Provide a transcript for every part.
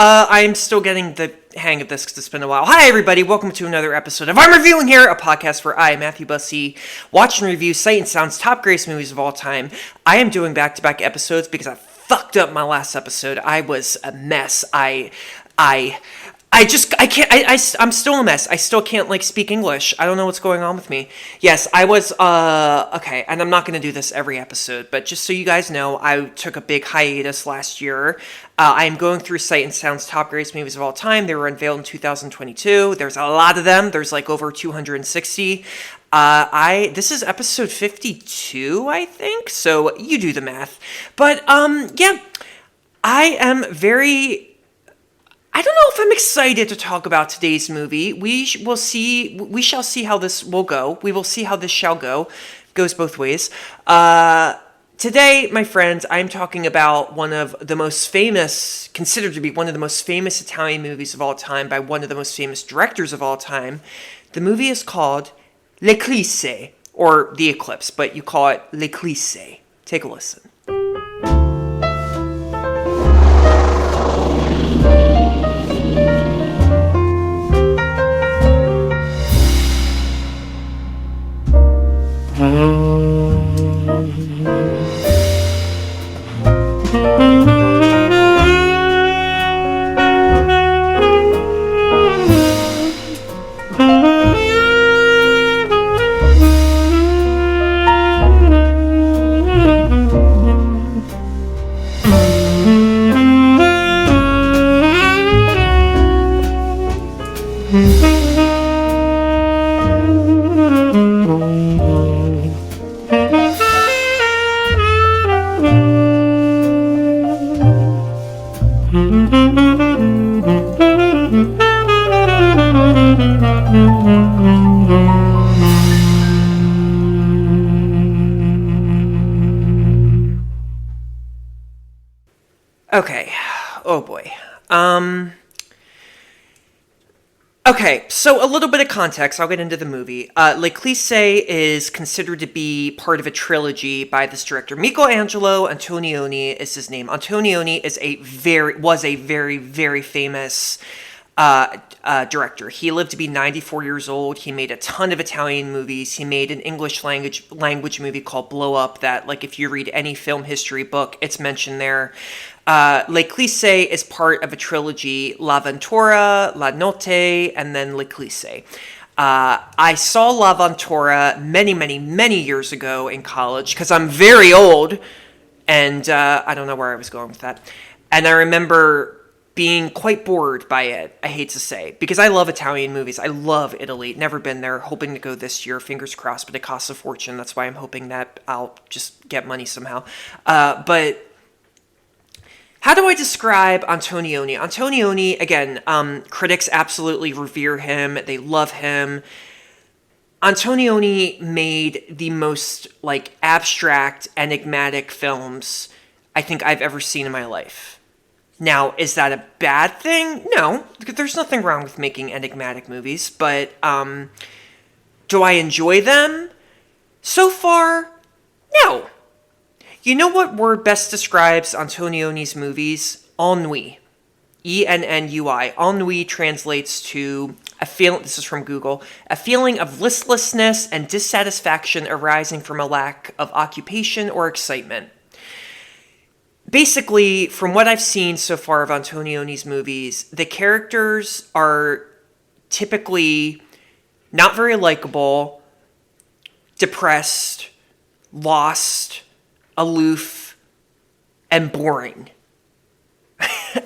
I'm still getting the hang of this because it's been a while. Hi, everybody. Welcome to another episode of I'm Reviewing Here, a podcast where I, Matthew Bussey, watch and review Sight and Sound's top greatest movies of all time. I am doing back-to-back episodes because I fucked up my last episode. I was a mess. I'm still a mess. I still can't, speak English. I don't know what's going on with me. Yes, I was, okay, and I'm not going to do this every episode, but just so you guys know, I took a big hiatus last year. I am going through Sight and Sound's top greatest movies of all time. They were unveiled in 2022. There's a lot of them. There's, over 260. This is episode 52, I think, so you do the math. But, yeah, I am I don't know if I'm excited to talk about today's movie. We shall see how this will go. We will see how this shall go. Goes both ways. Today, my friends, I'm talking about considered to be one of the most famous Italian movies of all time by one of the most famous directors of all time. The movie is called L'Eclisse, or The Eclipse, but you call it L'Eclisse. Take a listen. Okay. Oh boy. Okay, so a little bit of context. I'll get into the movie. L'Eclisse is considered to be part of a trilogy by this director. Michelangelo Antonioni is his name. Antonioni was a very, very famous director. He lived to be 94 years old. He made a ton of Italian movies. He made an English language movie called Blow Up that, if you read any film history book, it's mentioned there. L'Eclisse is part of a trilogy, L'Avventura, La Notte, and then L'Eclisse. I saw L'Avventura many, many, many years ago in college, because I'm very old, and I don't know where I was going with that. And I remember being quite bored by it, I hate to say, because I love Italian movies. I love Italy. Never been there. Hoping to go this year. Fingers crossed, but it costs a fortune. That's why I'm hoping that I'll just get money somehow. But how do I describe Antonioni? Antonioni, again, critics absolutely revere him. They love him. Antonioni made the most, abstract, enigmatic films I think I've ever seen in my life. Now, is that a bad thing? No, there's nothing wrong with making enigmatic movies, but do I enjoy them? So far, no. You know what word best describes Antonioni's movies? Ennui. E-N-N-U-I. Ennui translates to a feeling, this is from Google, a feeling of listlessness and dissatisfaction arising from a lack of occupation or excitement. Basically, from what I've seen so far of Antonioni's movies, the characters are typically not very likable, depressed, lost, aloof, and boring.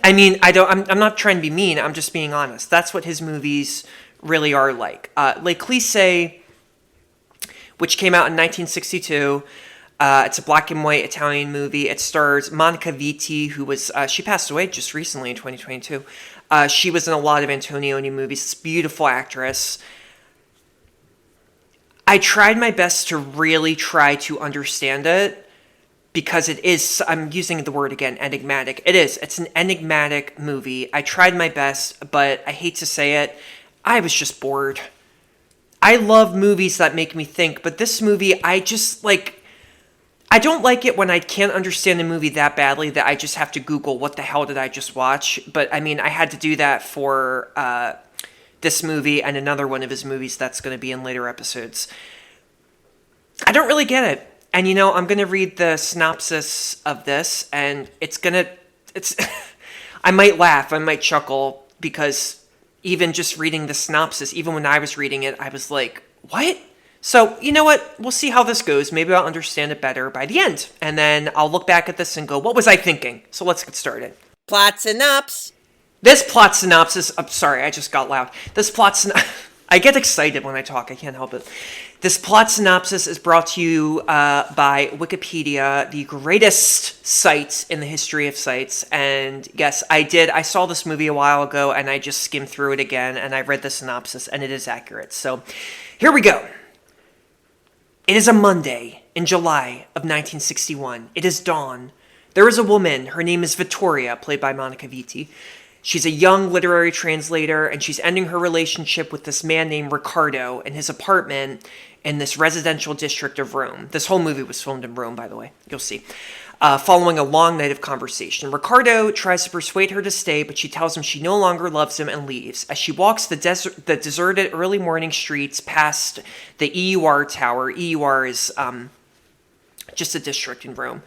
I'm not trying to be mean, I'm just being honest. That's what his movies really are like. L'Eclisse, which came out in 1962, it's a black and white Italian movie. It stars Monica Vitti, who was, she passed away just recently in 2022. She was in a lot of Antonioni movies. This beautiful actress. I tried my best to really try to understand it because it is, I'm using the word again, enigmatic. It is. It's an enigmatic movie. I tried my best, but I hate to say it, I was just bored. I love movies that make me think, but this movie, I I don't like it when I can't understand the movie that badly that I just have to Google what the hell did I just watch. But I mean, I had to do that for this movie and another one of his movies that's going to be in later episodes. I don't really get it. And I'm going to read the synopsis of this, and it's I might laugh, I might chuckle, because even just reading the synopsis, even when I was reading it, I was like, what? So, you know what? We'll see how this goes. Maybe I'll understand it better by the end. And then I'll look back at this and go, what was I thinking? So let's get started. Plot synopsis. This plot synopsis... I'm sorry, I just got loud. This plot synopsis... I get excited when I talk. I can't help it. This plot synopsis is brought to you by Wikipedia, the greatest site in the history of sites. And yes, I saw this movie a while ago, and I just skimmed through it again, and I read the synopsis, and it is accurate. So here we go. It is a Monday in July of 1961. It is dawn. There is a woman. Her name is Vittoria, played by Monica Vitti. She's a young literary translator, and she's ending her relationship with this man named Riccardo in his apartment in this residential district of Rome. This whole movie was filmed in Rome, by the way. You'll see. Following a long night of conversation, Riccardo tries to persuade her to stay, but she tells him she no longer loves him and leaves. As she walks the deserted early morning streets past the EUR Tower. EUR is just a district in Rome.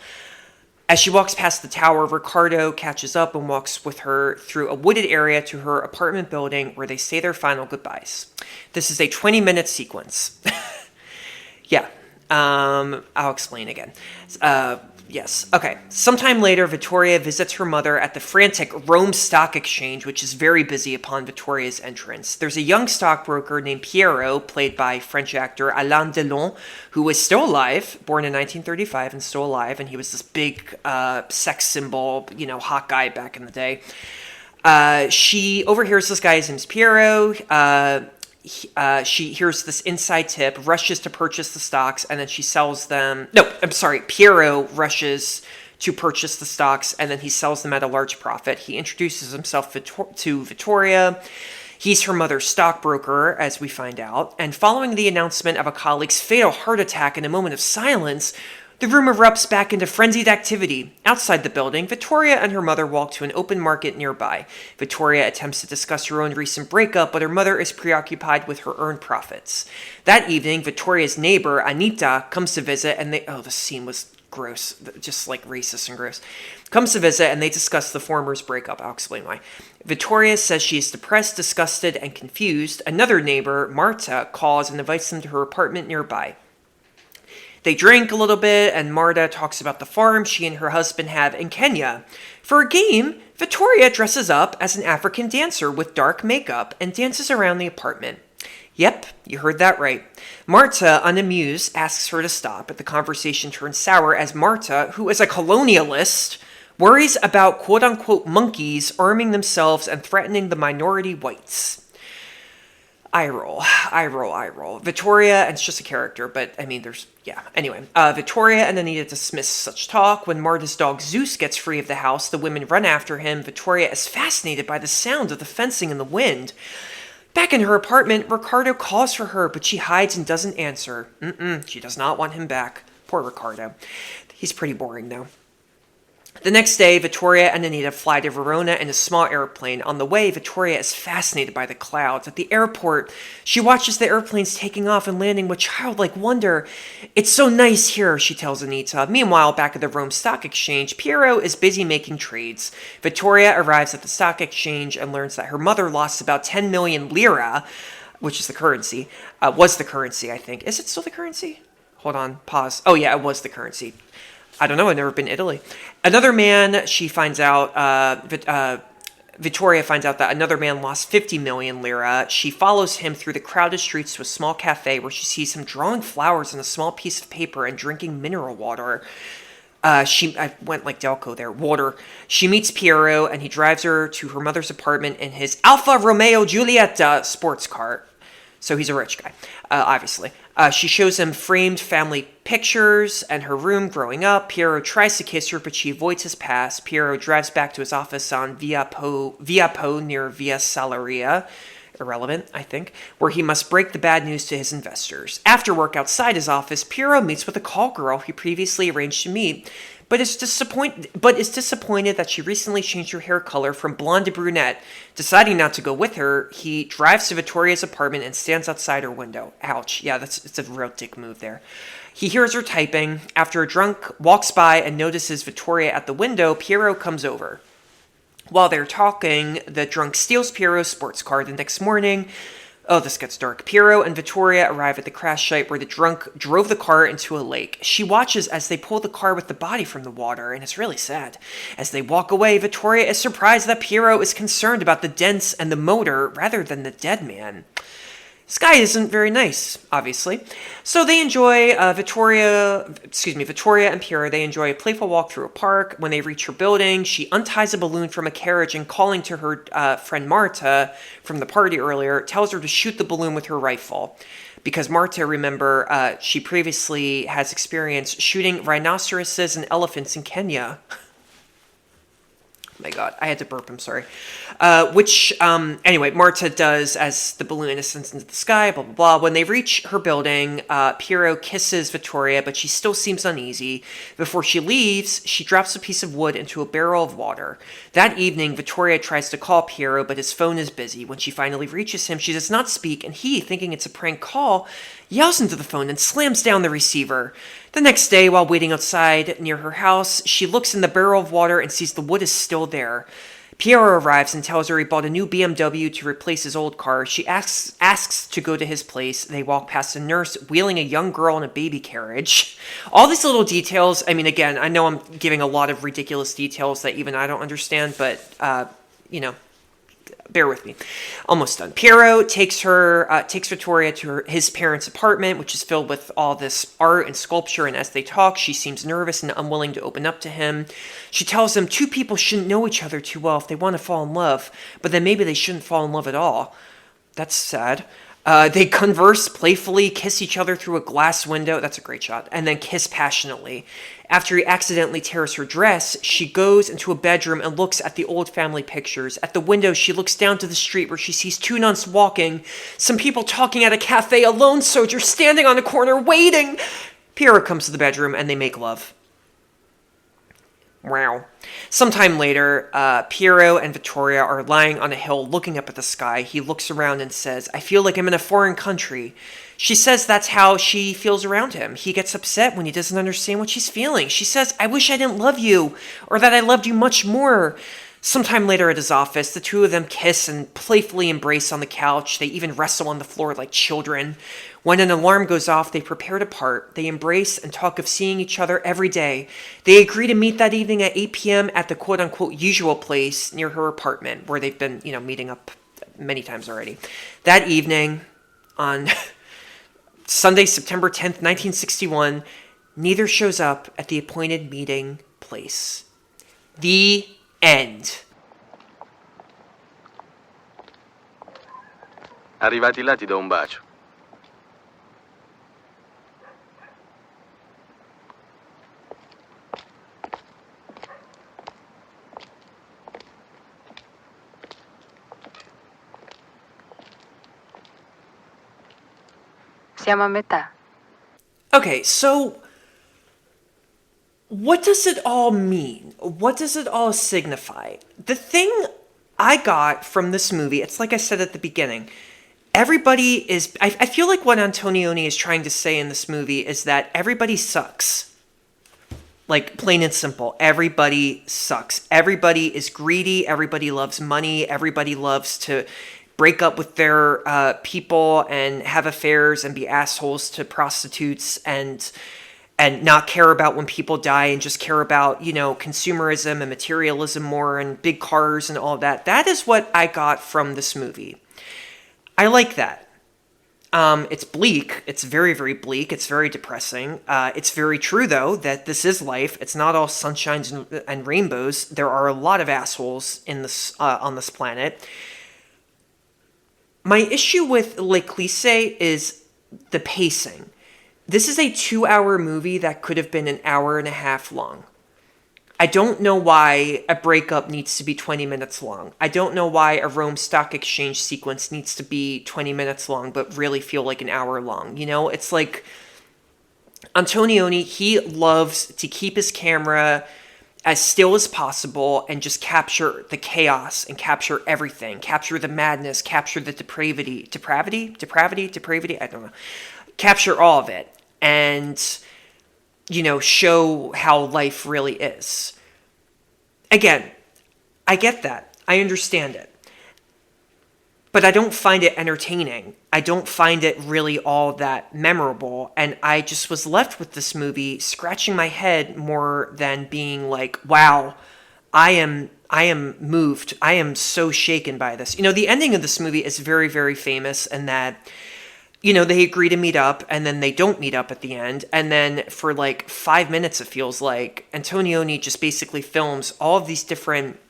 As she walks past the tower, Riccardo catches up and walks with her through a wooded area to her apartment building where they say their final goodbyes. This is a 20-minute sequence. Yeah, I'll explain again. Yes, okay. Sometime later, Vittoria visits her mother at the frantic Rome Stock Exchange, which is very busy upon Vittoria's entrance. There's a young stockbroker named Piero, played by French actor Alain Delon, who was still alive, born in 1935 and still alive, and he was this big sex symbol, hot guy back in the day. She overhears this guy, his name's Piero. She hears this inside tip, rushes to purchase the stocks, and then she sells them. No, I'm sorry. Piero rushes to purchase the stocks, and then he sells them at a large profit. He introduces himself to Vittoria. He's her mother's stockbroker, as we find out. And following the announcement of a colleague's fatal heart attack in a moment of silence, the room erupts back into frenzied activity. Outside the building, Vittoria and her mother walk to an open market nearby. Vittoria attempts to discuss her own recent breakup, but her mother is preoccupied with her earned profits. That evening, Vittoria's neighbor, Anita, comes to visit, and the scene was gross, just like racist and gross. Comes to visit, and they discuss the former's breakup. I'll explain why. Vittoria says she is depressed, disgusted, and confused. Another neighbor, Marta, calls and invites them to her apartment nearby. They drink a little bit, and Marta talks about the farm she and her husband have in Kenya. For a game, Vittoria dresses up as an African dancer with dark makeup and dances around the apartment. Yep, you heard that right. Marta, unamused, asks her to stop, but the conversation turns sour as Marta, who is a colonialist, worries about quote-unquote monkeys arming themselves and threatening the minority whites. I roll. Vittoria, and it's just a character, but I mean, Anyway, Vittoria and Anita dismiss such talk. When Marta's dog Zeus gets free of the house, the women run after him. Vittoria is fascinated by the sound of the fencing and the wind. Back in her apartment, Riccardo calls for her, but she hides and doesn't answer. She does not want him back. Poor Riccardo. He's pretty boring, though. The next day, Vittoria and Anita fly to Verona in a small airplane. On the way, Vittoria is fascinated by the clouds. At the airport, she watches the airplanes taking off and landing with childlike wonder. It's so nice here, she tells Anita. Meanwhile, back at the Rome Stock Exchange, Piero is busy making trades. Vittoria arrives at the stock exchange and learns that her mother lost about 10 million lira, which is the currency. Was the currency, I think. Is it still the currency? Hold on, pause. Oh yeah, it was the currency. I don't know, I've never been to Italy. Another man, she finds out, Vittoria finds out that another man lost 50 million lira. She follows him through the crowded streets to a small cafe where she sees him drawing flowers on a small piece of paper and drinking mineral water. I went like Delco there, water. She meets Piero and he drives her to her mother's apartment in his Alfa Romeo Giulietta sports car. So he's a rich guy, obviously. She shows him framed family pictures and her room growing up. Piero tries to kiss her, but she avoids his pass. Piero drives back to his office on Via Po near Via Salaria. irrelevant, I think, where he must break the bad news to his investors. After work outside his office, Piero meets with a call girl he previously arranged to meet, but is disappointed that she recently changed her hair color from blonde to brunette. Deciding not to go with her, he drives to Vittoria's apartment and stands outside her window. Ouch. Yeah, it's a real dick move there. He hears her typing. After a drunk walks by and notices Vittoria at the window, Piero comes over. While they're talking, the drunk steals Piero's sports car. The next morning, oh, this gets dark. Piero and Vittoria arrive at the crash site where the drunk drove the car into a lake. She watches as they pull the car with the body from the water, and it's really sad. As they walk away, Vittoria is surprised that Piero is concerned about the dents and the motor rather than the dead man. This guy isn't very nice, obviously. So they enjoy Vittoria and Piero, they enjoy a playful walk through a park. When they reach her building, she unties a balloon from a carriage and calling to her friend Marta from the party earlier, tells her to shoot the balloon with her rifle. Because Marta, remember, she previously has experience shooting rhinoceroses and elephants in Kenya. Oh my God, I had to burp, I'm sorry. Anyway, Marta does as the balloon ascends into the sky, blah, blah, blah. When they reach her building, Piero kisses Vittoria, but she still seems uneasy. Before she leaves, she drops a piece of wood into a barrel of water. That evening, Vittoria tries to call Piero, but his phone is busy. When she finally reaches him, she does not speak, and he, thinking it's a prank call, yells into the phone and slams down the receiver. The next day, while waiting outside near her house, she looks in the barrel of water and sees the wood is still there. Piero arrives and tells her he bought a new BMW to replace his old car. She asks to go to his place. They walk past a nurse wheeling a young girl in a baby carriage. All these little details, I mean, again, I know I'm giving a lot of ridiculous details that even I don't understand, but, bear with me. Almost done. Piero takes Vittoria to his parents' apartment, which is filled with all this art and sculpture, and as they talk, she seems nervous and unwilling to open up to him. She tells him two people shouldn't know each other too well if they want to fall in love, but then maybe they shouldn't fall in love at all. That's sad. They converse playfully, kiss each other through a glass window. That's a great shot. And then kiss passionately. After he accidentally tears her dress, she goes into a bedroom and looks at the old family pictures. At the window, she looks down to the street where she sees two nuns walking, some people talking at a cafe, a lone soldier standing on a corner waiting. Piero comes to the bedroom and they make love. Wow. Sometime later, Piero and Vittoria are lying on a hill looking up at the sky. He looks around and says, "I feel like I'm in a foreign country." She says that's how she feels around him. He gets upset when he doesn't understand what she's feeling. She says, "I wish I didn't love you, or that I loved you much more." Sometime later at his office, the two of them kiss and playfully embrace on the couch. They even wrestle on the floor like children. When an alarm goes off, they prepare to part. They embrace and talk of seeing each other every day. They agree to meet that evening at 8 p.m. at the quote-unquote usual place near her apartment, where they've been, meeting up many times already. That evening, on Sunday, September 10th, 1961, neither shows up at the appointed meeting place. The end. Arrivati là ti do un bacio. Siamo a metà. Okay, so what does it all mean? What does it all signify? The thing I got from this movie, it's like I said at the beginning, everybody is... I feel like what Antonioni is trying to say in this movie is that everybody sucks. Like, plain and simple. Everybody sucks. Everybody is greedy. Everybody loves money. Everybody loves to break up with their people and have affairs and be assholes to prostitutes and not care about when people die and just care about, consumerism and materialism more and big cars and all of that. That is what I got from this movie. I like that. It's bleak. It's very, very bleak. It's very depressing. It's very true, though, that this is life. It's not all sunshines and rainbows. There are a lot of assholes in this on this planet. My issue with L'Eclisse is the pacing. This is a 2-hour movie that could have been an hour and a half long. I don't know why a breakup needs to be 20 minutes long. I don't know why a Rome Stock Exchange sequence needs to be 20 minutes long, but really feel like an hour long. You know, it's like Antonioni, he loves to keep his camera as still as possible and just capture the chaos and capture everything, capture the madness, capture the depravity, I don't know, capture all of it. And, you know, show how life really is. Again, I get that. I understand it. But I don't find it entertaining. I don't find it really all that memorable. And I just was left with this movie scratching my head more than being like, wow, I am moved. I am so shaken by this. You know, the ending of this movie is very, very famous, and that, you know, they agree to meet up and then they don't meet up at the end. And then for like 5 minutes, it feels like Antonioni just basically films all of these different,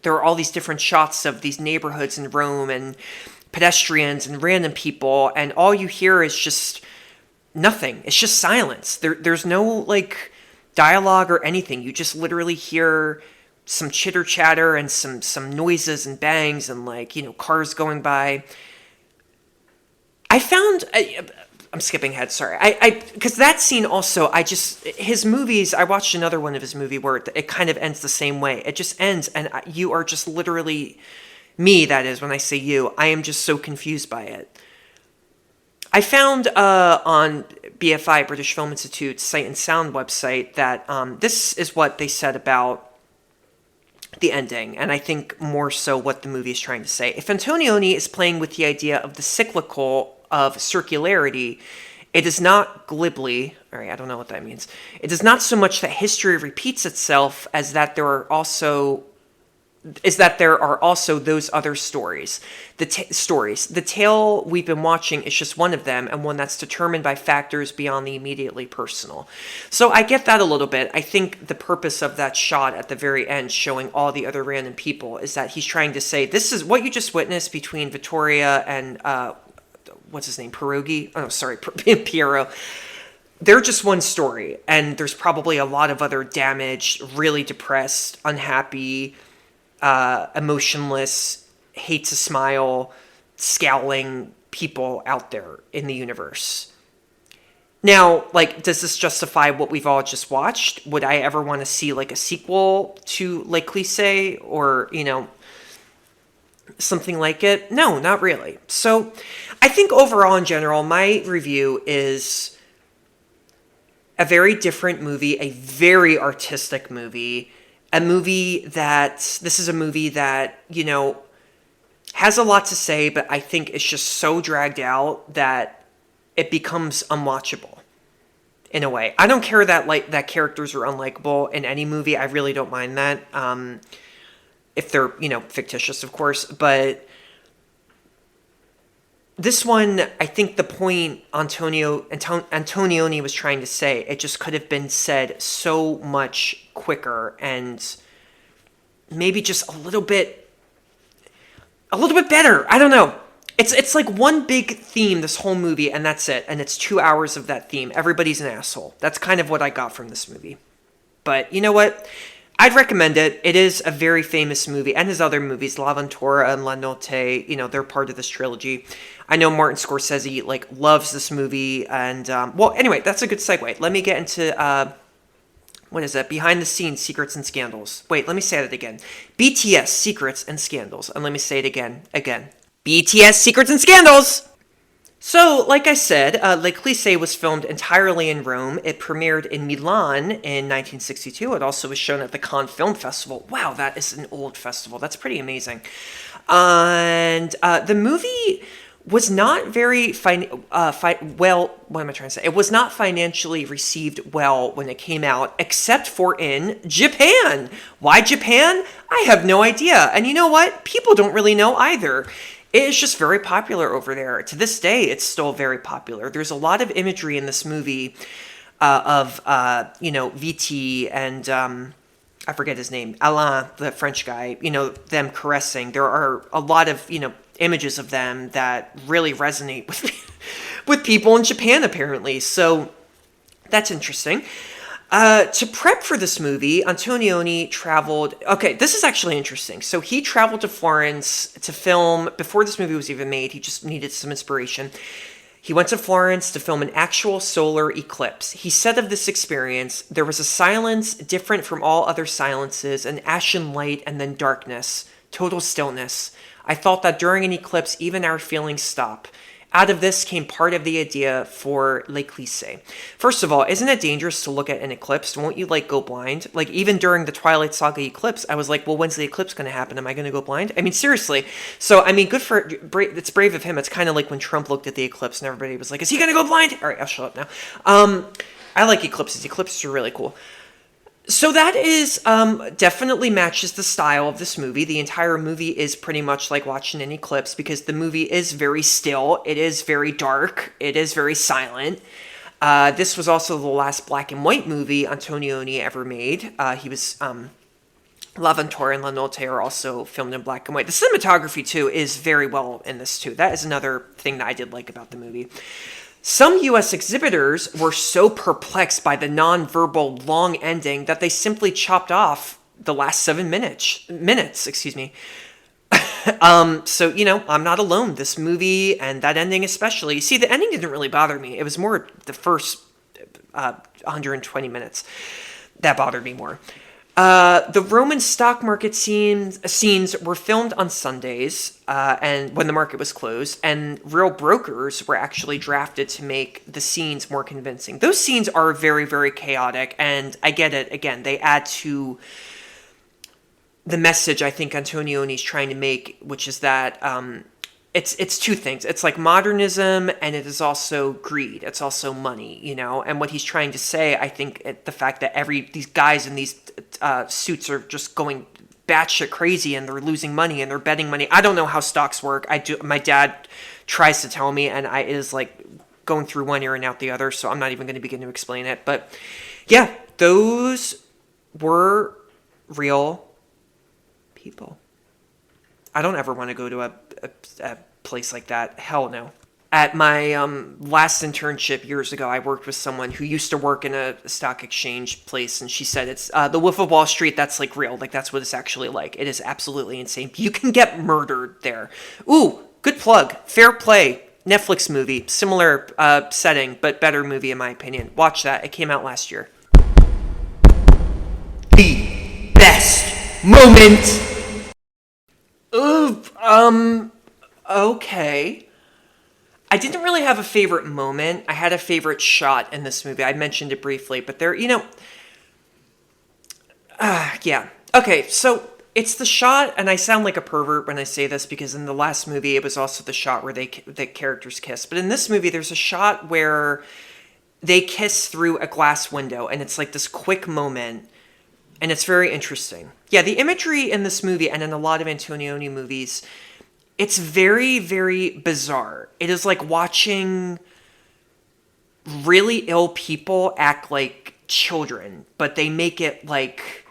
there are all these different shots of these neighborhoods in Rome and pedestrians and random people. And all you hear is just nothing. It's just silence. There's no like dialogue or anything. You just literally hear some chitter chatter and some noises and bangs and like, you know, cars going by. I'm skipping ahead, sorry. Because that scene also, his movies, I watched another one of his movie where it kind of ends the same way. It just ends, and you are just literally, me that is, when I say you, I am just so confused by it. I found on BFI, British Film Institute's Sight and Sound website, that this is what they said about the ending, and I think more so what the movie is trying to say. If Antonioni is playing with the idea of the cyclical of circularity, it is not glibly, all right, I don't know what that means. It is not so much that history repeats itself as that there are also those other stories. The tale we've been watching is just one of them, and one that's determined by factors beyond the immediately personal. So I get that a little bit. I think the purpose of that shot at the very end showing all the other random people is that he's trying to say, this is what you just witnessed between Vittoria and, what's his name, Pierogi? Oh, sorry, Piero. They're just one story, and there's probably a lot of other damaged, really depressed, unhappy, emotionless, hate to smile, scowling people out there in the universe. Now, like, does this justify what we've all just watched? Would I ever want to see, like, a sequel to Les Clichés or, you know, something like it? No, not really. So I think overall in general, my review is a very different movie, a very artistic movie, this is a movie that, you know, has a lot to say, but I think it's just so dragged out that it becomes unwatchable in a way. I don't care that characters are unlikable in any movie. I really don't mind that. If they're, you know, fictitious, of course, but this one, I think the point Antonioni was trying to say, it just could have been said so much quicker and maybe just a little bit better. I don't know. It's like one big theme this whole movie, and that's it. And it's 2 hours of that theme. Everybody's an asshole. That's kind of what I got from this movie. But you know what? I'd recommend it. It is a very famous movie, and his other movies, L'Avventura and La Notte, you know, they're part of this trilogy. I know Martin Scorsese, like, loves this movie, and, well, anyway, that's a good segue. Let me get into, what is that? Behind the Scenes, Secrets and Scandals. Wait, let me say that again. BTS, Secrets and Scandals. And let me say it again. BTS, Secrets and Scandals! So, like I said, Les Clichés was filmed entirely in Rome. It premiered in Milan in 1962. It also was shown at the Cannes Film Festival. Wow, that is an old festival. That's pretty amazing. And the movie was not very It was not financially received well when it came out, except for in Japan. Why Japan? I have no idea. And you know what? People don't really know either. It is just very popular over there. To this day, it's still very popular. There's a lot of imagery in this movie of, you know, Viti and I forget his name, Alain, the French guy, you know, them caressing. There are a lot of, you know, images of them that really resonate with people in Japan, apparently. So that's interesting. To prep for this movie, Antonioni traveled. Okay, this is actually interesting. So he traveled to Florence to film before this movie was even made. He just needed some inspiration. He went to Florence to film an actual solar eclipse. He said of this experience, there was a silence different from all other silences, an ashen light and then darkness, total stillness. I thought that during an eclipse, even our feelings stop. Out of this came part of the idea for L'Eclisse. First of all, isn't it dangerous to look at an eclipse? Won't you, go blind? Even during the Twilight Saga eclipse, I was like, well, when's the eclipse going to happen? Am I going to go blind? I mean, seriously. So, good for... It's brave of him. It's kind of like when Trump looked at the eclipse and everybody was like, is he going to go blind? All right, I'll shut up now. I like eclipses. Eclipses are really cool. So that is definitely matches the style of this movie. The entire movie is pretty much like watching an eclipse because the movie is very still. It is very dark. It is very silent. This was also the last black and white movie Antonioni ever made. He was L'Avventura and La Notte are also filmed in black and white. The cinematography too is very well in this too. That is another thing that I did like about the movie. Some U.S. exhibitors were so perplexed by the non-verbal long ending that they simply chopped off the last 7 minutes. So, I'm not alone. This movie and that ending especially. See, the ending didn't really bother me. It was more the first 120 minutes that bothered me more. The Roman stock market scenes were filmed on Sundays, and when the market was closed, and real brokers were actually drafted to make the scenes more convincing. Those scenes are very, very chaotic, and I get it. Again, they add to the message I think Antonioni's trying to make, which is that it's two things. It's like modernism, and it is also greed. It's also money, And what he's trying to say, I think, the fact that these guys in these suits are just going batshit crazy, and they're losing money, and they're betting money. I don't know how stocks work. My dad tries to tell me, and it is like going through one ear and out the other. So I'm not even going to begin to explain it. But yeah, those were real people. I don't ever want to go to a place like that. Hell no. At my last internship years ago, I worked with someone who used to work in a stock exchange place, and she said it's the Wolf of Wall Street. That's real. That's what it's actually like. It is absolutely insane. You can get murdered there. Ooh, good plug. Fair Play. Netflix movie. Similar setting, but better movie in my opinion. Watch that. It came out last year. The best moment. Okay. I didn't really have a favorite moment. I had a favorite shot in this movie. I mentioned it briefly, but yeah. Okay, so it's the shot, and I sound like a pervert when I say this because in the last movie, it was also the shot where the characters kiss. But in this movie, there's a shot where they kiss through a glass window, and it's like this quick moment, and it's very interesting. Yeah, the imagery in this movie and in a lot of Antonioni movies, it's very, very bizarre. It is like watching really ill people act like children, but they make it like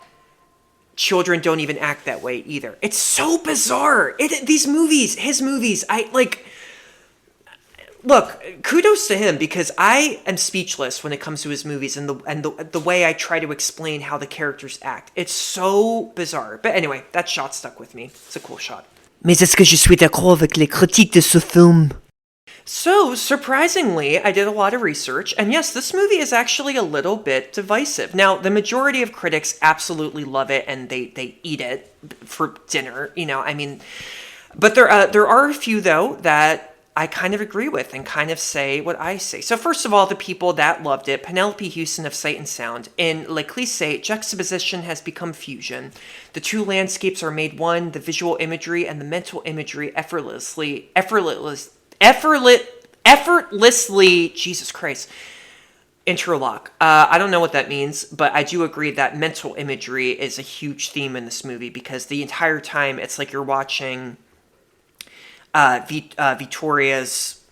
children don't even act that way either. It's so bizarre. His movies, look, kudos to him because I am speechless when it comes to his movies and the way I try to explain how the characters act. It's so bizarre. But anyway, that shot stuck with me. It's a cool shot. Mais est-ce que je suis d'accord avec les critiques de ce film? So, surprisingly, I did a lot of research, and yes, this movie is actually a little bit divisive. Now, the majority of critics absolutely love it, and they eat it for dinner, but there are a few, though, that I kind of agree with and kind of say what I say. So first of all, the people that loved it, Penelope Houston of Sight and Sound. In L'Eclisse, juxtaposition has become fusion. The two landscapes are made one, the visual imagery and the mental imagery effortlessly, Jesus Christ, interlock. I don't know what that means, but I do agree that mental imagery is a huge theme in this movie because the entire time it's like you're watching Vittoria's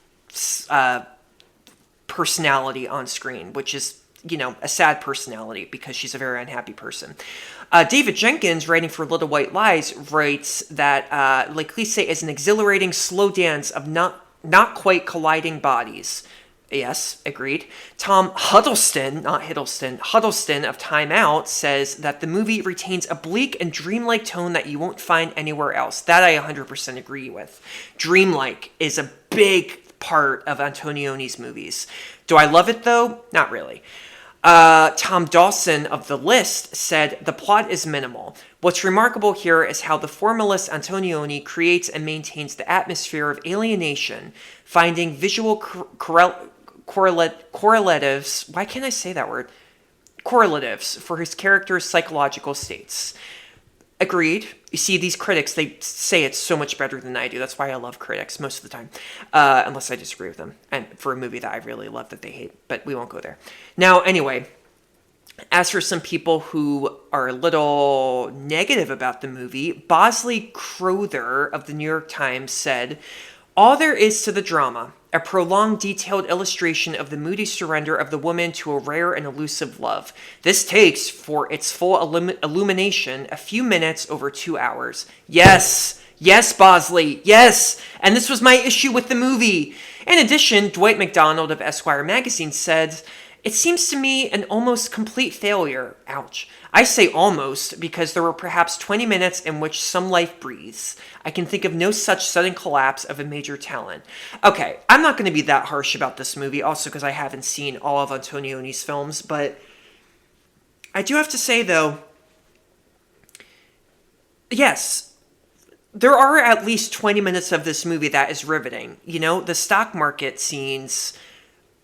personality on screen, which is, a sad personality because she's a very unhappy person. David Jenkins, writing for Little White Lies, writes that L'Eclisse is an exhilarating slow dance of not quite colliding bodies. Yes, agreed. Tom Huddleston, not Hiddleston, Huddleston of Time Out says that the movie retains a bleak and dreamlike tone that you won't find anywhere else. That I 100% agree with. Dreamlike is a big part of Antonioni's movies. Do I love it though? Not really. Tom Dawson of The List said, the plot is minimal. What's remarkable here is how the formalist Antonioni creates and maintains the atmosphere of alienation, finding visual correlatives. Why can't I say that word? Correlatives for his character's psychological states. Agreed. You see, these critics, they say it so much better than I do. That's why I love critics most of the time, unless I disagree with them. And for a movie that I really love that they hate, but we won't go there. Now, anyway, as for some people who are a little negative about the movie, Bosley Crowther of the New York Times said, all there is to the drama, a prolonged detailed illustration of the moody surrender of the woman to a rare and elusive love. This takes, for its full illumination, a few minutes over 2 hours. Yes, Bosley, yes! And this was my issue with the movie. In addition, Dwight MacDonald of Esquire magazine said, it seems to me an almost complete failure. Ouch. I say almost because there were perhaps 20 minutes in which some life breathes. I can think of no such sudden collapse of a major talent. Okay, I'm not going to be that harsh about this movie, also because I haven't seen all of Antonioni's films, but I do have to say, though, yes, there are at least 20 minutes of this movie that is riveting. You know, the stock market scenes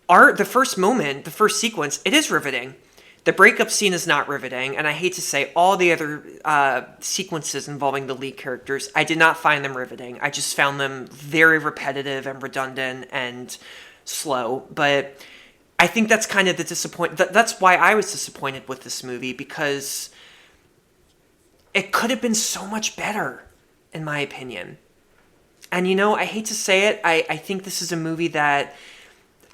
are the first moment, the first sequence, it is riveting. The breakup scene is not riveting, and I hate to say all the other sequences involving the lead characters, I did not find them riveting. I just found them very repetitive and redundant and slow, but I think that's kind of the that's why I was disappointed with this movie, because it could have been so much better, in my opinion. And you know, I hate to say it, I think this is a movie that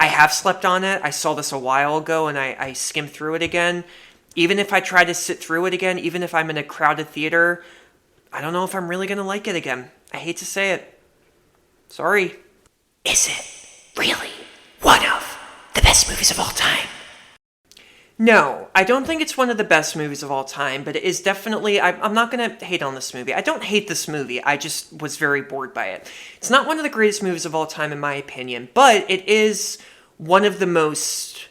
I have slept on it. I saw this a while ago and I skimmed through it again. Even if I try to sit through it again, even if I'm in a crowded theater, I don't know if I'm really going to like it again. I hate to say it. Sorry. Is it really one of the best movies of all time? No, I don't think it's one of the best movies of all time, but it is definitely, I'm not going to hate on this movie. I don't hate this movie. I just was very bored by it. It's not one of the greatest movies of all time, in my opinion, but it is one of the most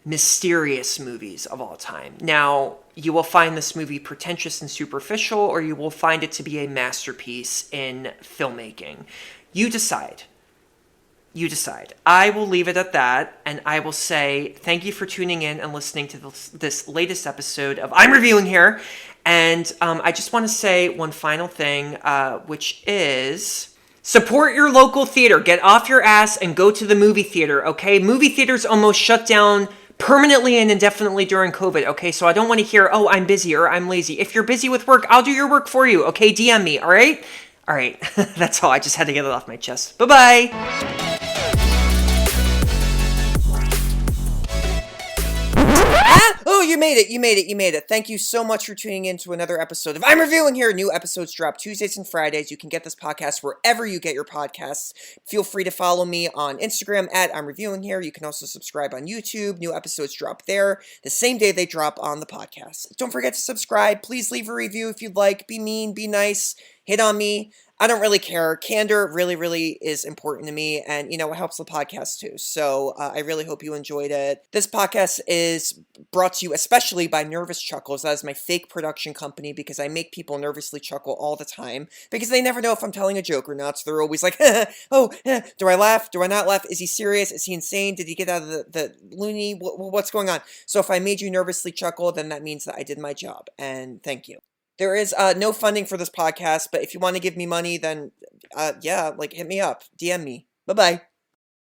mysterious movies of all time. Now, you will find this movie pretentious and superficial, or you will find it to be a masterpiece in filmmaking. You decide. You decide. I will leave it at that, and I will say thank you for tuning in and listening to this latest episode of I'm Reviewing Here. And I just want to say one final thing, which is support your local theater. Get off your ass and go to the movie theater, okay? Movie theaters almost shut down permanently and indefinitely during COVID, okay? So I don't want to hear, oh, I'm busy or I'm lazy. If you're busy with work, I'll do your work for you, okay? DM me, all right? All right, that's all. I just had to get it off my chest. Bye-bye. Oh, you made it. Thank you so much for tuning in to another episode of I'm Reviewing Here. New episodes drop Tuesdays and Fridays. You can get this podcast wherever you get your podcasts. Feel free to follow me on Instagram at I'm Reviewing Here. You can also subscribe on YouTube. New episodes drop there the same day they drop on the podcast. Don't forget to subscribe. Please leave a review if you'd like. Be mean, be nice, hit on me. I don't really care. Candor really, really is important to me, and, you know, it helps the podcast too. So I really hope you enjoyed it. This podcast is brought to you especially by Nervous Chuckles. That is my fake production company, because I make people nervously chuckle all the time, because they never know if I'm telling a joke or not. So they're always like, do I laugh? Do I not laugh? Is he serious? Is he insane? Did he get out of the loony? What's going on? So if I made you nervously chuckle, then that means that I did my job, and thank you. There is no funding for this podcast, but if you want to give me money, then yeah, hit me up. DM me. Bye-bye.